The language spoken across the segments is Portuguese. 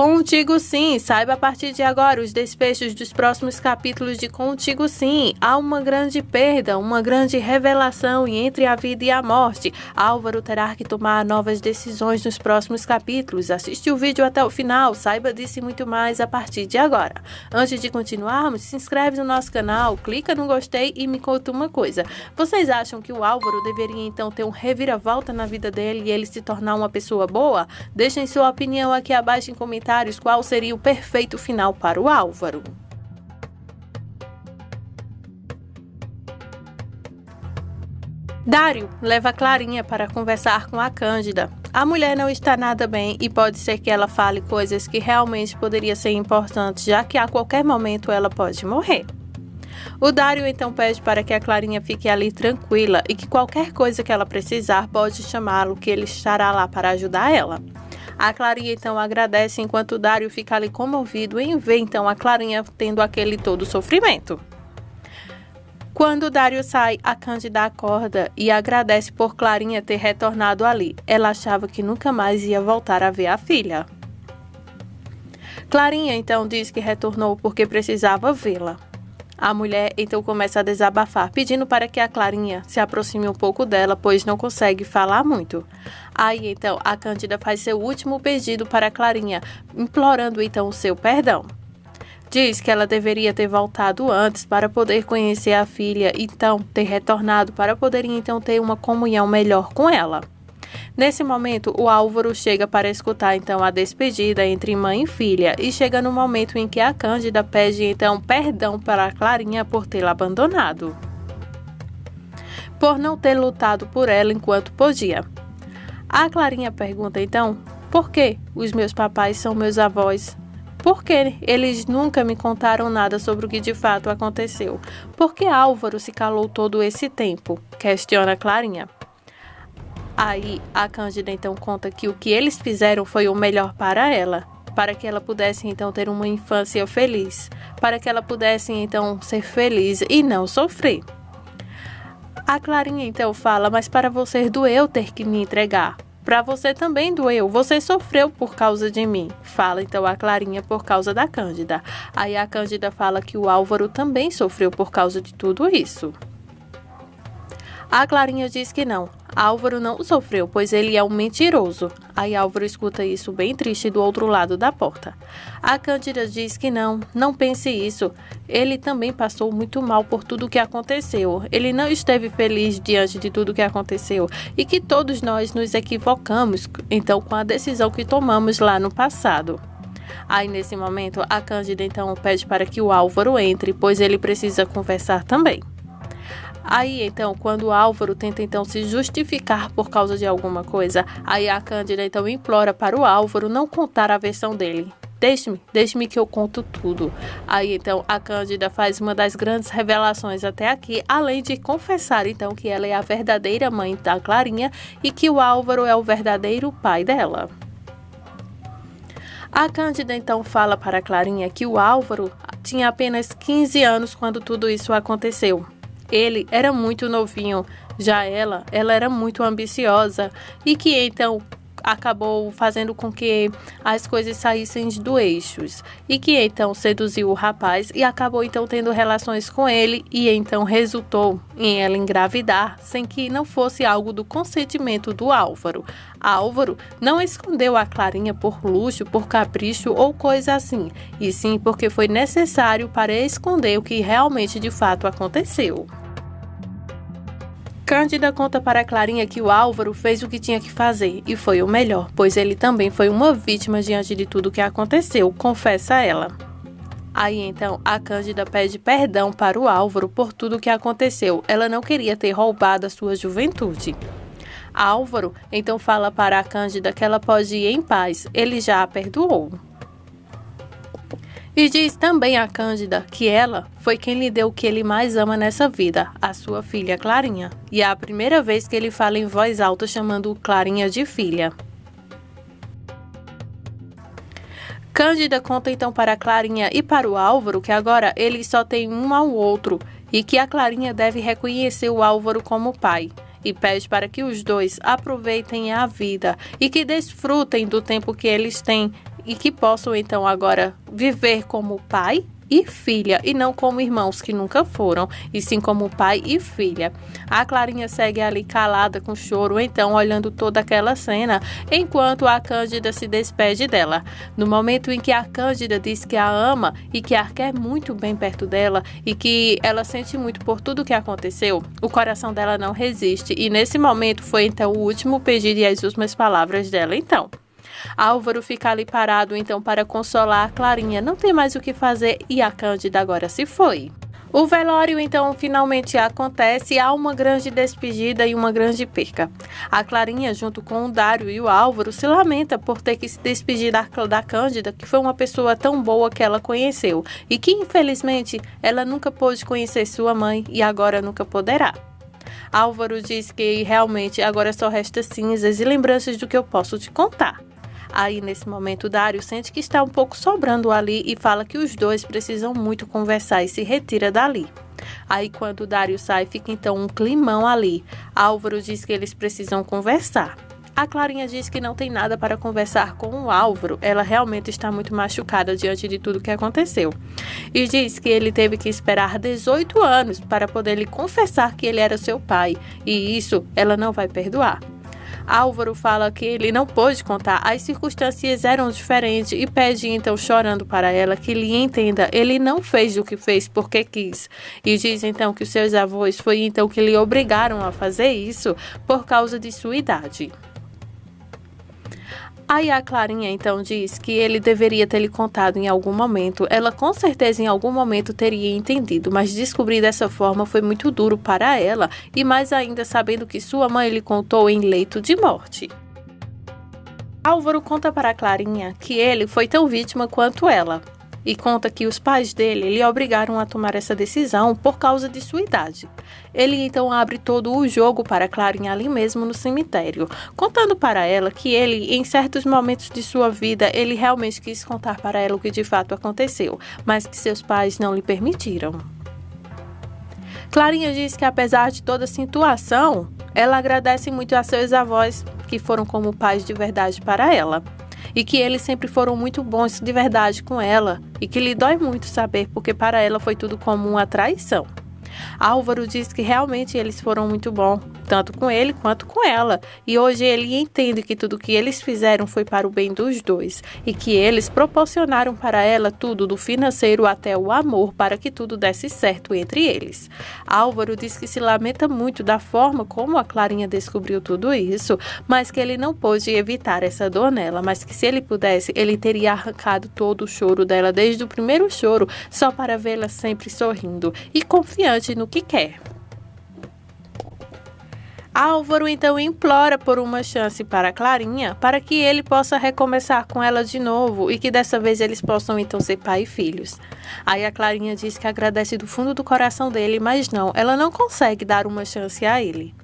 Contigo Sim, saiba a partir de agora os desfechos dos próximos capítulos de Contigo Sim. Há uma grande perda, uma grande revelação e entre a vida e a morte. Álvaro terá que tomar novas decisões nos próximos capítulos. Assiste o vídeo até o final, saiba disso e muito mais a partir de agora. Antes de continuarmos, se inscreve no nosso canal, clica no gostei e me conta uma coisa. Vocês acham que o Álvaro deveria então ter um reviravolta na vida dele e ele se tornar uma pessoa boa? Deixem sua opinião aqui abaixo em comentários. Qual seria o perfeito final para o Álvaro? Dário leva Clarinha para conversar com a Cândida. A mulher não está nada bem e pode ser que ela fale coisas que realmente poderiam ser importantes, já que a qualquer momento ela pode morrer. O Dário então pede para que a Clarinha fique ali tranquila e que qualquer coisa que ela precisar pode chamá-lo, que ele estará lá para ajudar ela. A Clarinha então agradece enquanto o Dário fica ali comovido em ver então a Clarinha tendo aquele todo sofrimento. Quando o Dário sai, a Cândida acorda e agradece por Clarinha ter retornado ali. Ela achava que nunca mais ia voltar a ver a filha. Clarinha então diz que retornou porque precisava vê-la. A mulher então começa a desabafar, pedindo para que a Clarinha se aproxime um pouco dela, pois não consegue falar muito. Aí então a Cândida faz seu último pedido para a Clarinha, implorando então o seu perdão. Diz que ela deveria ter voltado antes para poder conhecer a filha, então ter retornado para poder então ter uma comunhão melhor com ela. Nesse momento, o Álvaro chega para escutar então a despedida entre mãe e filha e chega no momento em que a Cândida pede então perdão para a Clarinha por tê-la abandonado, por não ter lutado por ela enquanto podia. A Clarinha pergunta então, por que os meus papais são meus avós? Por que eles nunca me contaram nada sobre o que de fato aconteceu? Por que Álvaro se calou todo esse tempo? Questiona Clarinha. Aí a Cândida então conta que o que eles fizeram foi o melhor para ela, para que ela pudesse então ter uma infância feliz, para que ela pudesse então ser feliz e não sofrer. A Clarinha então fala, mas para você doeu ter que me entregar. Para você também doeu, você sofreu por causa de mim. Fala então a Clarinha por causa da Cândida. Aí a Cândida fala que o Álvaro também sofreu por causa de tudo isso. A Clarinha diz que não, Álvaro não sofreu, pois ele é um mentiroso. Aí Álvaro escuta isso bem triste do outro lado da porta. A Cândida diz que não pense isso. Ele também passou muito mal por tudo o que aconteceu. Ele não esteve feliz diante de tudo o que aconteceu e que todos nós nos equivocamos, então, com a decisão que tomamos lá no passado. Aí nesse momento a Cândida então pede para que o Álvaro entre, pois ele precisa conversar também. Aí, então, quando o Álvaro tenta, então, se justificar por causa de alguma coisa, aí a Cândida, então, implora para o Álvaro não contar a versão dele. Deixe-me que eu conto tudo. Aí, então, a Cândida faz uma das grandes revelações até aqui, além de confessar, então, que ela é a verdadeira mãe da Clarinha e que o Álvaro é o verdadeiro pai dela. A Cândida, então, fala para a Clarinha que o Álvaro tinha apenas 15 anos quando tudo isso aconteceu. Ele era muito novinho, já ela era muito ambiciosa e que então acabou fazendo com que as coisas saíssem do eixos e que então seduziu o rapaz e acabou então tendo relações com ele e então resultou em ela engravidar sem que não fosse algo do consentimento do Álvaro. Álvaro não escondeu a Clarinha por luxo, por capricho ou coisa assim, e sim porque foi necessário para esconder o que realmente de fato aconteceu. Cândida conta para a Clarinha que o Álvaro fez o que tinha que fazer e foi o melhor, pois ele também foi uma vítima diante de tudo o que aconteceu, confessa ela. Aí então a Cândida pede perdão para o Álvaro por tudo o que aconteceu, ela não queria ter roubado a sua juventude. Álvaro então fala para a Cândida que ela pode ir em paz, ele já a perdoou. E diz também a Cândida que ela foi quem lhe deu o que ele mais ama nessa vida, a sua filha Clarinha. E é a primeira vez que ele fala em voz alta chamando Clarinha de filha. Cândida conta então para a Clarinha e para o Álvaro que agora eles só têm um ao outro e que a Clarinha deve reconhecer o Álvaro como pai. E pede para que os dois aproveitem a vida e que desfrutem do tempo que eles têm e que possam então agora viver como pai e filha, e não como irmãos que nunca foram, e sim como pai e filha. A Clarinha segue ali calada com choro, então olhando toda aquela cena, enquanto a Cândida se despede dela. No momento em que a Cândida diz que a ama e que a quer muito bem perto dela e que ela sente muito por tudo que aconteceu, o coração dela não resiste, e nesse momento foi então o último pedido e as últimas palavras dela. Então, Álvaro fica ali parado então para consolar a Clarinha, não tem mais o que fazer e a Cândida agora se foi. O velório então finalmente acontece, há uma grande despedida e uma grande perca. A Clarinha, junto com o Dário e o Álvaro, se lamenta por ter que se despedir da Cândida, que foi uma pessoa tão boa que ela conheceu e que infelizmente ela nunca pôde conhecer sua mãe e agora nunca poderá. Álvaro diz que realmente agora só resta cinzas e lembranças do que eu posso te contar. Aí, nesse momento, Dário sente que está um pouco sobrando ali e fala que os dois precisam muito conversar e se retira dali. Aí, quando o Dário sai, fica então um climão ali. Álvaro diz que eles precisam conversar. A Clarinha diz que não tem nada para conversar com o Álvaro, ela realmente está muito machucada diante de tudo que aconteceu. E diz que ele teve que esperar 18 anos para poder lhe confessar que ele era seu pai, e isso ela não vai perdoar. Álvaro fala que ele não pôde contar, as circunstâncias eram diferentes e pede então chorando para ela que lhe entenda, ele não fez o que fez porque quis. E diz então que os seus avós foi então que lhe obrigaram a fazer isso por causa de sua idade. Aí a Clarinha então diz que ele deveria ter lhe contado em algum momento. Ela com certeza em algum momento teria entendido, mas descobrir dessa forma foi muito duro para ela, e mais ainda sabendo que sua mãe lhe contou em leito de morte. Álvaro conta para a Clarinha que ele foi tão vítima quanto ela. E conta que os pais dele lhe obrigaram a tomar essa decisão por causa de sua idade. Ele então abre todo o jogo para Clarinha ali mesmo no cemitério, contando para ela que ele, em certos momentos de sua vida, ele realmente quis contar para ela o que de fato aconteceu, mas que seus pais não lhe permitiram. Clarinha diz que apesar de toda a situação, ela agradece muito a seus avós, que foram como pais de verdade para ela. E que eles sempre foram muito bons de verdade com ela, e que lhe dói muito saber porque para ela foi tudo como uma traição. Álvaro diz que realmente eles foram muito bons, tanto com ele quanto com ela, e hoje ele entende que tudo que eles fizeram foi para o bem dos dois, e que eles proporcionaram para ela tudo, do financeiro até o amor, para que tudo desse certo entre eles. Álvaro diz que se lamenta muito da forma como a Clarinha descobriu tudo isso, mas que ele não pôde evitar essa dor nela, mas que se ele pudesse, ele teria arrancado todo o choro dela desde o primeiro choro, só para vê-la sempre sorrindo e confiante no que quer. Álvaro então implora por uma chance para Clarinha, para que ele possa recomeçar com ela de novo e que dessa vez eles possam então ser pai e filhos. Aí a Clarinha diz que agradece do fundo do coração dele, mas não, ela não consegue dar uma chance a ele.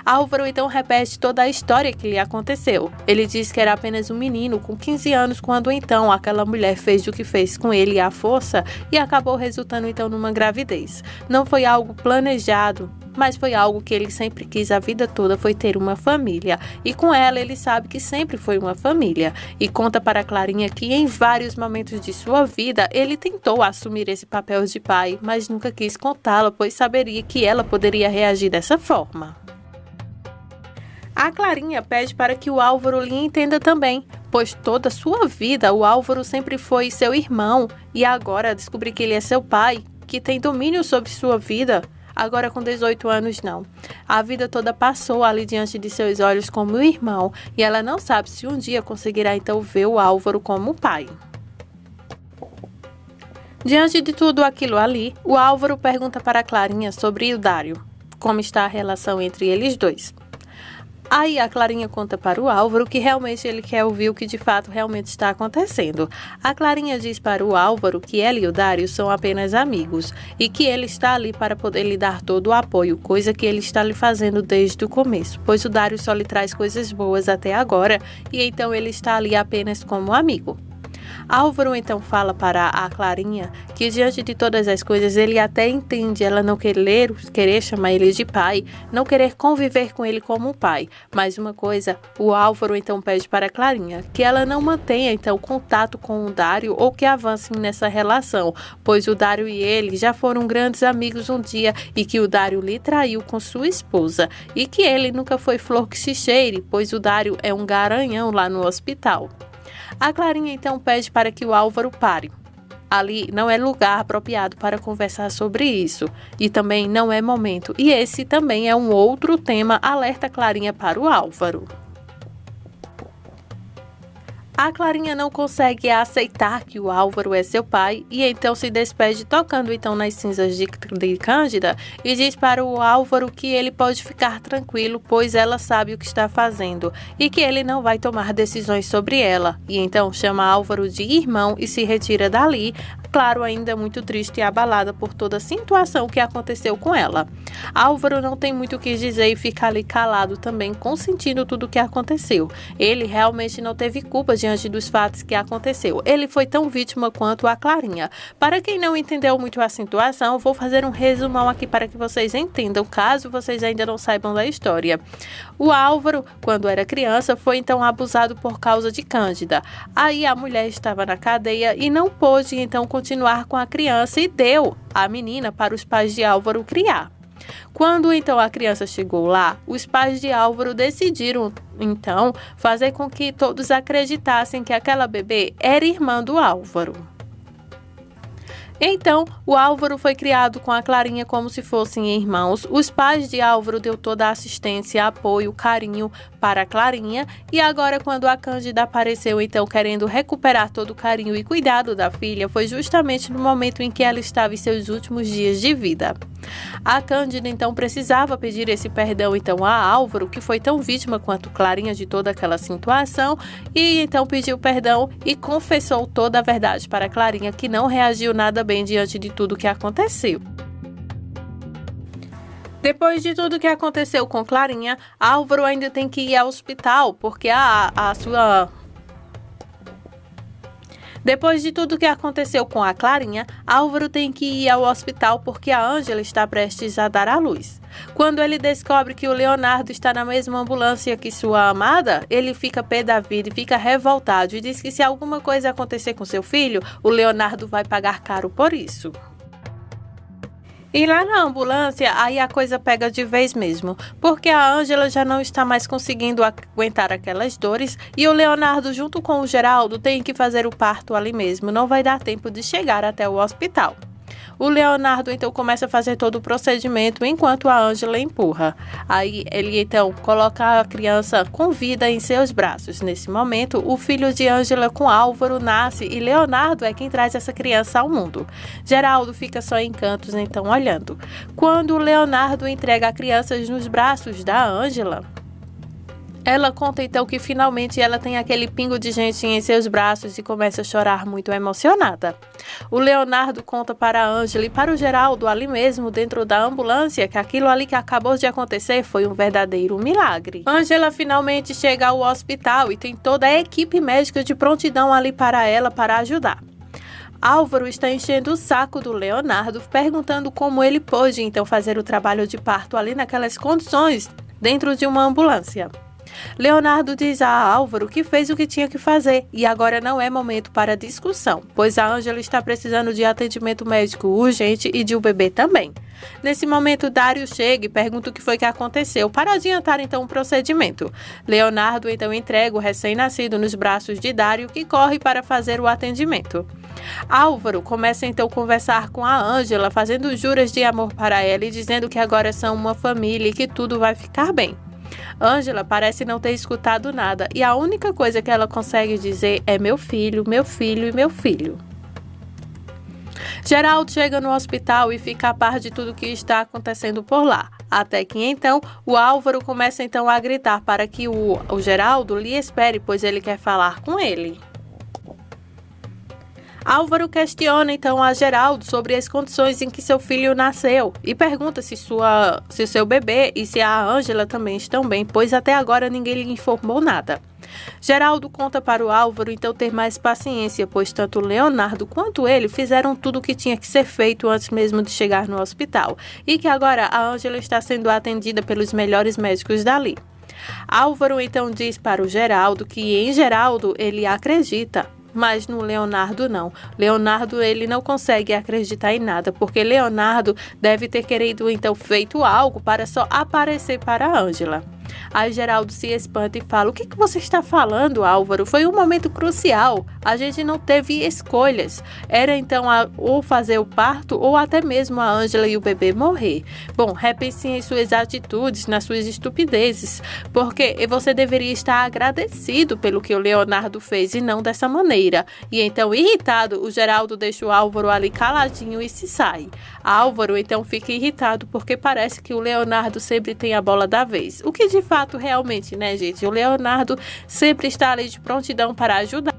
Álvaro então repete toda a história que lhe aconteceu. Ele diz que era apenas um menino com 15 anos quando então aquela mulher fez o que fez com ele à força e acabou resultando então numa gravidez. Não foi algo planejado, mas foi algo que ele sempre quis a vida toda, foi ter uma família. E com ela ele sabe que sempre foi uma família. E conta para Clarinha que em vários momentos de sua vida ele tentou assumir esse papel de pai, mas nunca quis contá-la, pois saberia que ela poderia reagir dessa forma. A Clarinha pede para que o Álvaro lhe entenda também, pois toda a sua vida o Álvaro sempre foi seu irmão e agora descobrir que ele é seu pai, que tem domínio sobre sua vida, agora com 18 anos não. A vida toda passou ali diante de seus olhos como irmão e ela não sabe se um dia conseguirá então ver o Álvaro como pai. Diante de tudo aquilo ali, o Álvaro pergunta para a Clarinha sobre o Dário, como está a relação entre eles dois. Aí a Clarinha conta para o Álvaro que realmente ele quer ouvir o que de fato realmente está acontecendo. A Clarinha diz para o Álvaro que ela e o Dário são apenas amigos e que ele está ali para poder lhe dar todo o apoio, coisa que ele está lhe fazendo desde o começo, pois o Dário só lhe traz coisas boas até agora e então ele está ali apenas como amigo. Álvaro então fala para a Clarinha que diante de todas as coisas ele até entende ela não querer chamar ele de pai, não querer conviver com ele como um pai. Mas uma coisa, o Álvaro então pede para a Clarinha que ela não mantenha então contato com o Dário ou que avancem nessa relação, pois o Dário e ele já foram grandes amigos um dia e que o Dário lhe traiu com sua esposa e que ele nunca foi flor que se cheire, pois o Dário é um garanhão lá no hospital. A Clarinha então pede para que o Álvaro pare. Ali não é lugar apropriado para conversar sobre isso e também não é momento. E esse também é um outro tema, alerta Clarinha para o Álvaro. A Clarinha não consegue aceitar que o Álvaro é seu pai e então se despede tocando então nas cinzas de Cândida e diz para o Álvaro que ele pode ficar tranquilo, pois ela sabe o que está fazendo e que ele não vai tomar decisões sobre ela. E então chama Álvaro de irmão e se retira dali, claro, ainda muito triste e abalada por toda a situação que aconteceu com ela. Álvaro não tem muito o que dizer e fica ali calado também, consentindo tudo o que aconteceu. Ele realmente não teve culpa diante dos fatos que aconteceu. Ele foi tão vítima quanto a Clarinha. Para quem não entendeu muito a situação, vou fazer um resumão aqui para que vocês entendam, caso vocês ainda não saibam da história. O Álvaro, quando era criança, foi então abusado por causa de Cândida. Aí a mulher estava na cadeia e não pôde então continuar com a criança e deu a menina para os pais de Álvaro criar. Quando então a criança chegou lá, os pais de Álvaro decidiram então fazer com que todos acreditassem que aquela bebê era irmã do Álvaro. Então, o Álvaro foi criado com a Clarinha como se fossem irmãos. Os pais de Álvaro deu toda a assistência, apoio, carinho para a Clarinha. E agora, quando a Cândida apareceu, então, querendo recuperar todo o carinho e cuidado da filha, foi justamente no momento em que ela estava em seus últimos dias de vida. A Cândida, então, precisava pedir esse perdão, então, a Álvaro, que foi tão vítima quanto Clarinha de toda aquela situação, e então pediu perdão e confessou toda a verdade para a Clarinha, que não reagiu nada bem diante de tudo que aconteceu. Depois de tudo que aconteceu com Clarinha, Álvaro ainda tem que ir ao hospital, porque Depois de tudo que aconteceu com a Clarinha, Álvaro tem que ir ao hospital porque a Ângela está prestes a dar à luz. Quando ele descobre que o Leonardo está na mesma ambulância que sua amada, ele fica pé da vida e fica revoltado e diz que se alguma coisa acontecer com seu filho, o Leonardo vai pagar caro por isso. E lá na ambulância, aí a coisa pega de vez mesmo, porque a Ângela já não está mais conseguindo aguentar aquelas dores e o Leonardo, junto com o Geraldo, tem que fazer o parto ali mesmo, não vai dar tempo de chegar até o hospital. O Leonardo então começa a fazer todo o procedimento enquanto a Ângela empurra. Aí ele então coloca a criança com vida em seus braços. Nesse momento, o filho de Ângela com Álvaro nasce e Leonardo é quem traz essa criança ao mundo. Geraldo fica só em cantos então olhando. Quando o Leonardo entrega a criança nos braços da Ângela, ela conta então que finalmente ela tem aquele pingo de gente em seus braços e começa a chorar muito emocionada. O Leonardo conta para a Ângela e para o Geraldo ali mesmo dentro da ambulância que aquilo ali que acabou de acontecer foi um verdadeiro milagre. Ângela finalmente chega ao hospital e tem toda a equipe médica de prontidão ali para ela para ajudar. Álvaro está enchendo o saco do Leonardo, perguntando como ele pôde então fazer o trabalho de parto ali naquelas condições dentro de uma ambulância. Leonardo diz a Álvaro que fez o que tinha que fazer e agora não é momento para discussão, pois a Ângela está precisando de atendimento médico urgente e de um bebê também. Nesse momento, Dário chega e pergunta o que foi que aconteceu para adiantar então o procedimento. Leonardo então entrega o recém-nascido nos braços de Dário, que corre para fazer o atendimento. Álvaro começa então a conversar com a Ângela, fazendo juras de amor para ela e dizendo que agora são uma família e que tudo vai ficar bem. Ângela parece não ter escutado nada e a única coisa que ela consegue dizer é meu filho, meu filho e meu filho. Geraldo chega no hospital e fica a par de tudo que está acontecendo por lá. Até que então o Álvaro começa então a gritar para que o Geraldo lhe espere, pois ele quer falar com ele. Álvaro questiona então a Geraldo sobre as condições em que seu filho nasceu e pergunta se seu bebê e se a Ângela também estão bem, pois até agora ninguém lhe informou nada. Geraldo conta para o Álvaro então ter mais paciência, pois tanto Leonardo quanto ele fizeram tudo o que tinha que ser feito antes mesmo de chegar no hospital, e que agora a Ângela está sendo atendida pelos melhores médicos dali. Álvaro então diz para o Geraldo que em Geraldo ele acredita, mas no Leonardo não. Leonardo ele não consegue acreditar em nada, porque Leonardo deve ter querido então feito algo para só aparecer para a Ângela. Aí Geraldo se espanta e fala: o que você está falando, Álvaro? Foi um momento crucial. A gente não teve escolhas. Era então ou fazer o parto ou até mesmo a Ângela e o bebê morrer. Bom, repense em suas atitudes, nas suas estupidezes, porque você deveria estar agradecido pelo que o Leonardo fez e não dessa maneira. E então, irritado, o Geraldo deixa o Álvaro ali caladinho e se sai. Álvaro então fica irritado porque parece que o Leonardo sempre tem a bola da vez. O que de fato realmente, né, gente? O Leonardo sempre está ali de prontidão para ajudar.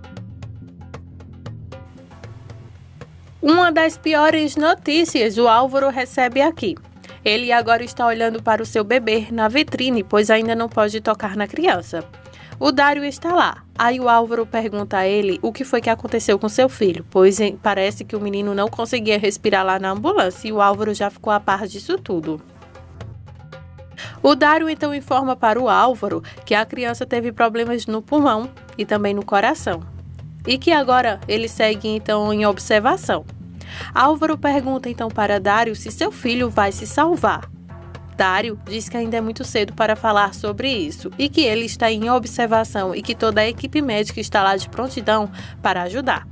Uma das piores notícias o Álvaro recebe aqui. Ele agora está olhando para o seu bebê na vitrine, pois ainda não pode tocar na criança. O Dário está lá. Aí o Álvaro pergunta a ele o que foi que aconteceu com seu filho, pois parece que o menino não conseguia respirar lá na ambulância e o Álvaro já ficou a par disso tudo. O Dário então informa para o Álvaro que a criança teve problemas no pulmão e também no coração, e que agora ele segue então em observação. Álvaro pergunta então para Dário se seu filho vai se salvar. Dário diz que ainda é muito cedo para falar sobre isso e que ele está em observação e que toda a equipe médica está lá de prontidão para ajudar.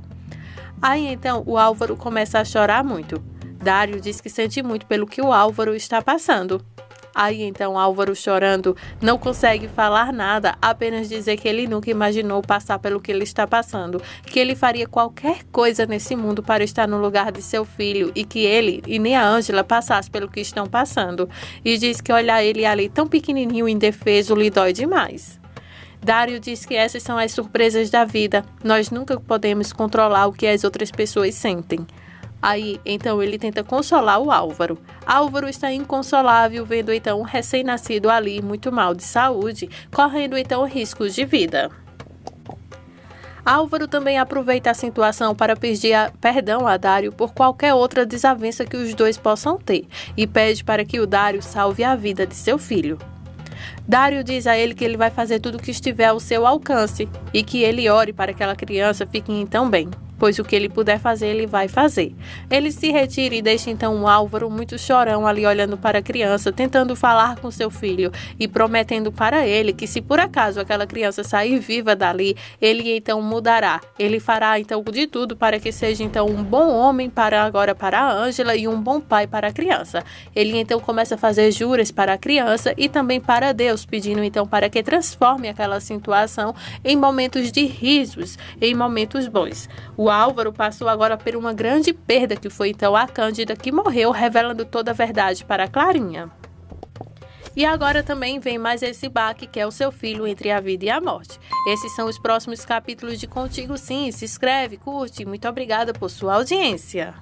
Aí então o Álvaro começa a chorar muito. Dário diz que sente muito pelo que o Álvaro está passando. Aí então Álvaro, chorando, não consegue falar nada, apenas dizer que ele nunca imaginou passar pelo que ele está passando, que ele faria qualquer coisa nesse mundo para estar no lugar de seu filho e que ele e nem a Ângela passassem pelo que estão passando. E diz que olhar ele ali tão pequenininho e indefeso lhe dói demais. Dário diz que essas são as surpresas da vida. Nós nunca podemos controlar o que as outras pessoas sentem. Aí, então, ele tenta consolar o Álvaro. Álvaro está inconsolável, vendo então um recém-nascido ali, muito mal de saúde, correndo então riscos de vida. Álvaro também aproveita a situação para pedir perdão a Dário por qualquer outra desavença que os dois possam ter e pede para que o Dário salve a vida de seu filho. Dário diz a ele que ele vai fazer tudo o que estiver ao seu alcance e que ele ore para que aquela criança fique então bem, pois o que ele puder fazer, ele vai fazer. Ele se retira e deixa então o Álvaro muito chorão ali olhando para a criança, tentando falar com seu filho e prometendo para ele que se por acaso aquela criança sair viva dali, ele então mudará. Ele fará então de tudo para que seja então um bom homem para a Ângela e um bom pai para a criança. Ele então começa a fazer juras para a criança e também para Deus, pedindo então para que transforme aquela situação em momentos de risos, em momentos bons. O Álvaro passou agora por uma grande perda, que foi então a Cândida, que morreu, revelando toda a verdade para a Clarinha. E agora também vem mais esse baque, que é o seu filho entre a vida e a morte. Esses são os próximos capítulos de Contigo Sim. Se inscreve, curte. Muito obrigada por sua audiência.